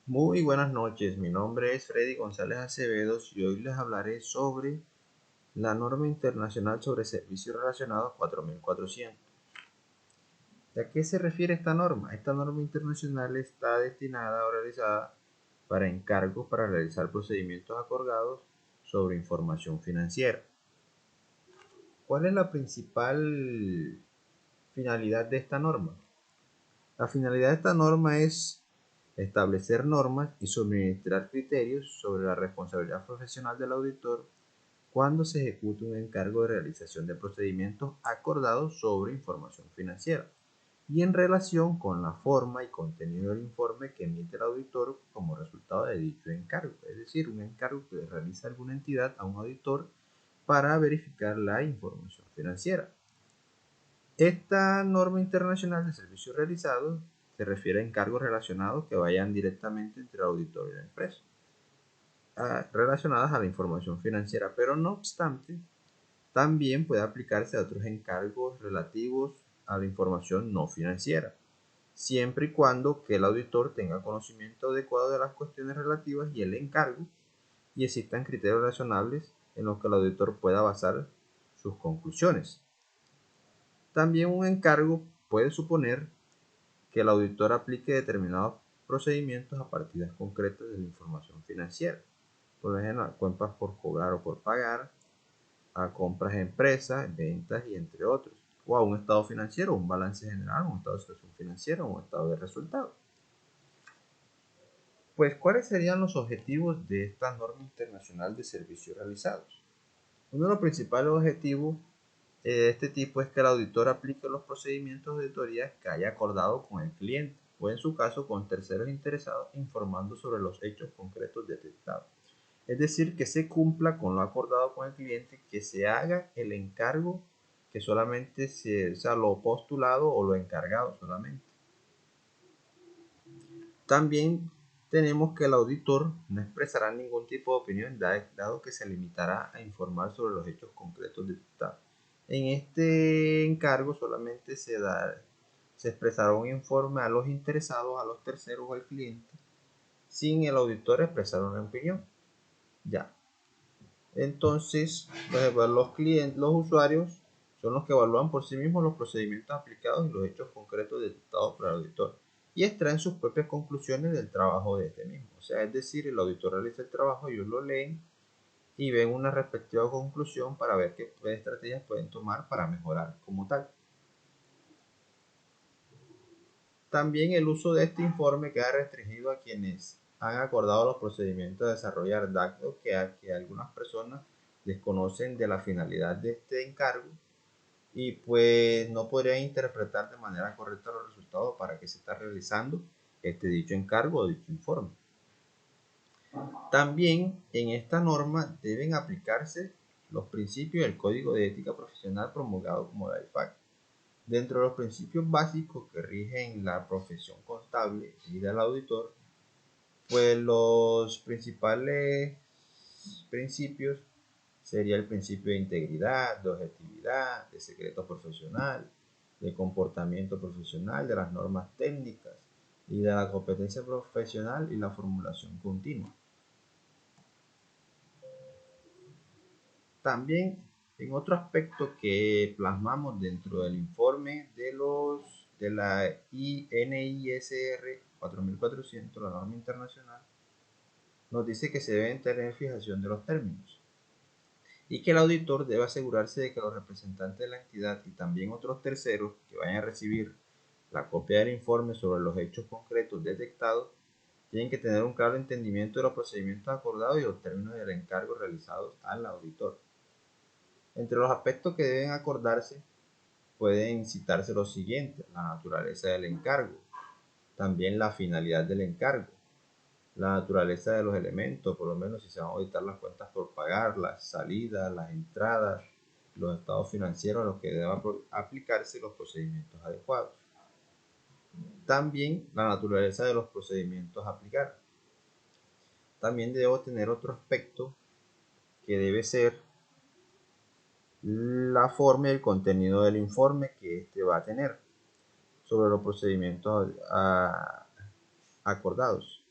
Muy buenas noches, mi nombre es Freddy González Acevedo y hoy les hablaré sobre la norma internacional sobre servicios relacionados 4400. ¿A qué se refiere esta norma? Esta norma internacional está destinada o realizada para encargos para realizar procedimientos acordados sobre información financiera. ¿Cuál es la principal finalidad de esta norma? La finalidad de esta norma es establecer normas y suministrar criterios sobre la responsabilidad profesional del auditor cuando se ejecuta un encargo de realización de procedimientos acordados sobre información financiera y en relación con la forma y contenido del informe que emite el auditor como resultado de dicho encargo, es decir, un encargo que realiza alguna entidad a un auditor para verificar la información financiera. Esta norma internacional de servicios realizados se refiere a encargos relacionados que vayan directamente entre el auditor y la empresa, relacionadas a la información financiera, pero no obstante, también puede aplicarse a otros encargos relativos a la información no financiera, siempre y cuando que el auditor tenga conocimiento adecuado de las cuestiones relativas y el encargo y existan criterios razonables en los que el auditor pueda basar sus conclusiones. También un encargo puede suponer que el auditor aplique determinados procedimientos a partidas concretas de la información financiera, por ejemplo, a cuentas por cobrar o por pagar, a compras de empresas, ventas y entre otros, o a un estado financiero, un balance general, un estado de situación financiera, un estado de resultados. Pues, ¿cuáles serían los objetivos de esta norma internacional de servicios realizados? Uno de los principales objetivos de este tipo es que el auditor aplique los procedimientos de auditoría que haya acordado con el cliente o en su caso con terceros interesados informando sobre los hechos concretos detectados. Es decir, que se cumpla con lo acordado con el cliente, que se haga el encargo que solamente sea lo postulado o lo encargado solamente. También tenemos que el auditor no expresará ningún tipo de opinión, dado que se limitará a informar sobre los hechos concretos detectados. En este encargo solamente se expresará un informe a los interesados, a los terceros o al cliente, sin el auditor expresar una opinión. Ya. Entonces, pues, los usuarios son los que evalúan por sí mismos los procedimientos aplicados y los hechos concretos detectados por el auditor y extraen sus propias conclusiones del trabajo de este mismo. O sea, es decir, el auditor realiza el trabajo, ellos lo leen y ven una respectiva conclusión para ver qué estrategias pueden tomar para mejorar como tal. También el uso de este informe queda restringido a quienes han acordado los procedimientos de desarrollar datos que algunas personas desconocen de la finalidad de este encargo y pues no podrían interpretar de manera correcta los resultados para que se está realizando este dicho encargo o dicho informe. También en esta norma deben aplicarse los principios del Código de Ética Profesional promulgado como la IFAC. Dentro de los principios básicos que rigen la profesión contable y del auditor, pues los principales principios sería el principio de integridad, de objetividad, de secreto profesional, de comportamiento profesional, de las normas técnicas y de la competencia profesional y la formulación continua. También en otro aspecto que plasmamos dentro del informe de la INISR 4400, la norma internacional, nos dice que se deben tener fijación de los términos y que el auditor debe asegurarse de que los representantes de la entidad y también otros terceros que vayan a recibir la copia del informe sobre los hechos concretos detectados tienen que tener un claro entendimiento de los procedimientos acordados y los términos del encargo realizados al auditor. Entre los aspectos que deben acordarse pueden citarse los siguientes: la naturaleza del encargo, también la finalidad del encargo, la naturaleza de los elementos, por lo menos si se van a auditar las cuentas por pagar, las salidas, las entradas, los estados financieros a los que deban aplicarse los procedimientos adecuados. También la naturaleza de los procedimientos a aplicar. También debo tener otro aspecto que debe ser la forma y el contenido del informe que éste va a tener sobre los procedimientos acordados.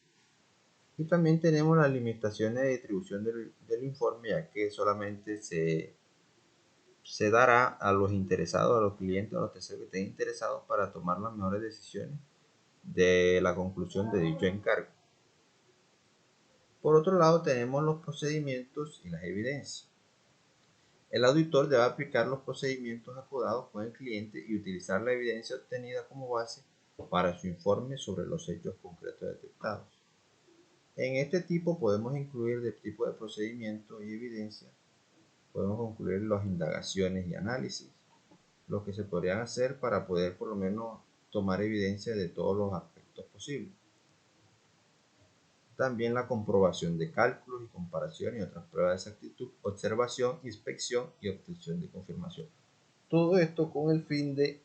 Y también tenemos las limitaciones de distribución del informe, ya que solamente se dará a los interesados, a los clientes, a los terceros que estén interesados para tomar las mejores decisiones de la conclusión de dicho encargo. Por otro lado, tenemos los procedimientos y las evidencias. El auditor debe aplicar los procedimientos acordados con el cliente y utilizar la evidencia obtenida como base para su informe sobre los hechos concretos detectados. En este tipo podemos incluir de tipo de procedimiento y evidencia, podemos incluir las indagaciones y análisis, lo que se podrían hacer para poder por lo menos tomar evidencia de todos los aspectos posibles. También la comprobación de cálculos y comparación y otras pruebas de exactitud, observación, inspección y obtención de confirmación. Todo esto con el fin de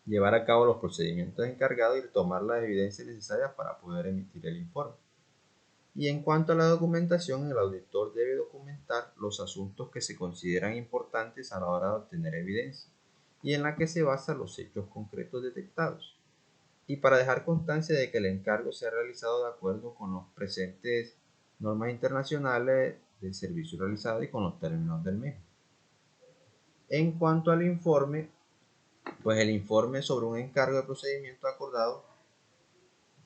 llevar a cabo los procedimientos encargados y tomar las evidencias necesarias para poder emitir el informe. Y en cuanto a la documentación, el auditor debe documentar los asuntos que se consideran importantes a la hora de obtener evidencia y en la que se basan los hechos concretos detectados, y para dejar constancia de que el encargo se ha realizado de acuerdo con los presentes normas internacionales del servicio realizado y con los términos del mismo. En cuanto al informe, pues el informe sobre un encargo de procedimiento acordado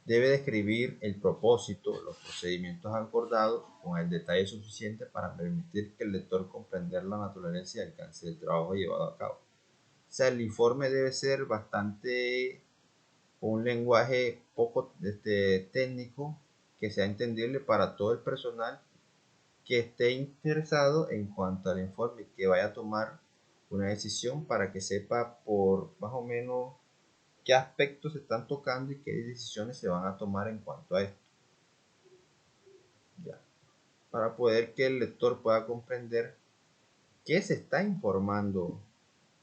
debe describir el propósito, los procedimientos acordados con el detalle suficiente para permitir que el lector comprenda la naturaleza y alcance del trabajo llevado a cabo. O sea, el informe debe ser bastante con un lenguaje poco técnico que sea entendible para todo el personal que esté interesado en cuanto al informe, que vaya a tomar una decisión para que sepa por más o menos qué aspectos se están tocando y qué decisiones se van a tomar en cuanto a esto. Ya. Para poder que el lector pueda comprender qué se está informando,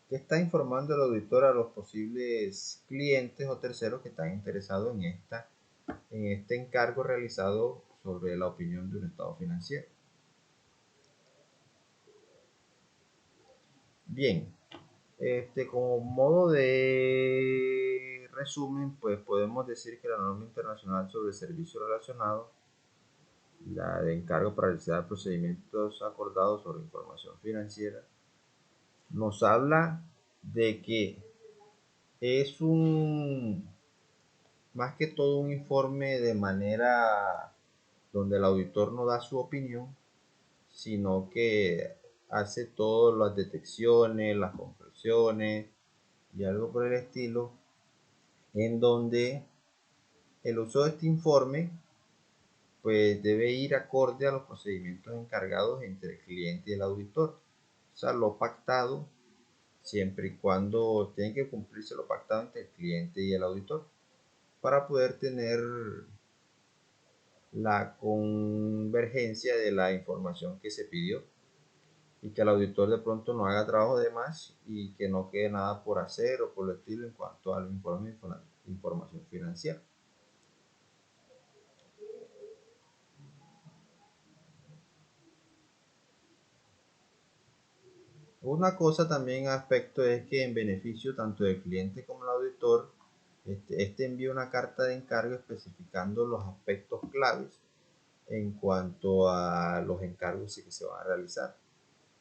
qué está informando el auditor a los posibles clientes o terceros que están interesados en este encargo realizado sobre la opinión de un estado financiero. Bien, como modo de resumen, pues podemos decir que la norma internacional sobre servicios relacionados, la de encargo para realizar procedimientos acordados sobre información financiera, nos habla de que es más que todo un informe de manera donde el auditor no da su opinión, sino que hace todas las detecciones, las conclusiones y algo por el estilo, en donde el uso de este informe pues debe ir acorde a los procedimientos encargados entre el cliente y el auditor. O sea, lo pactado, siempre y cuando tiene que cumplirse lo pactado entre el cliente y el auditor, para poder tener la convergencia de la información que se pidió y que el auditor de pronto no haga trabajo de más y que no quede nada por hacer o por el estilo en cuanto al informe de información financiera. Una cosa también aspecto es que en beneficio tanto del cliente como del auditor, este envía una carta de encargo especificando los aspectos claves en cuanto a los encargos que se van a realizar.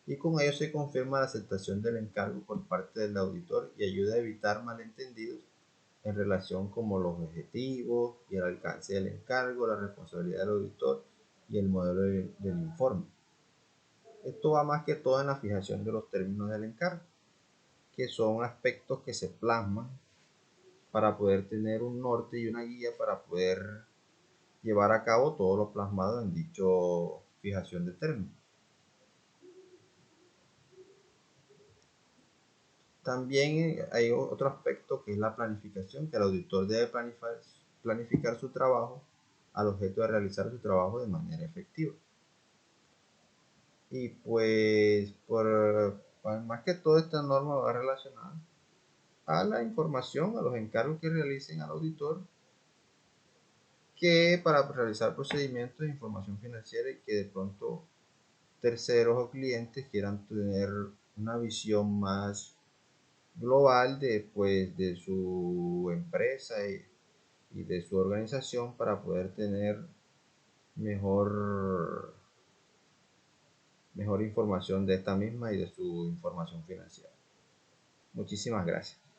Y con ello se confirma la aceptación del encargo por parte del auditor y ayuda a evitar malentendidos en relación como los objetivos y el alcance del encargo, la responsabilidad del auditor y el modelo del informe. Esto va más que todo en la fijación de los términos del encargo, que son aspectos que se plasman para poder tener un norte y una guía para poder llevar a cabo todo lo plasmado en dicho fijación de términos. También hay otro aspecto que es la planificación, que el auditor debe planificar su trabajo al objeto de realizar su trabajo de manera efectiva. Y pues, más que todo, esta norma va relacionada a la información, a los encargos que realicen al auditor, que para realizar procedimientos de información financiera y que de pronto terceros o clientes quieran tener una visión más global de, pues, de su empresa y de su organización para poder tener mejor, mejor información de esta misma y de su información financiera. Muchísimas gracias.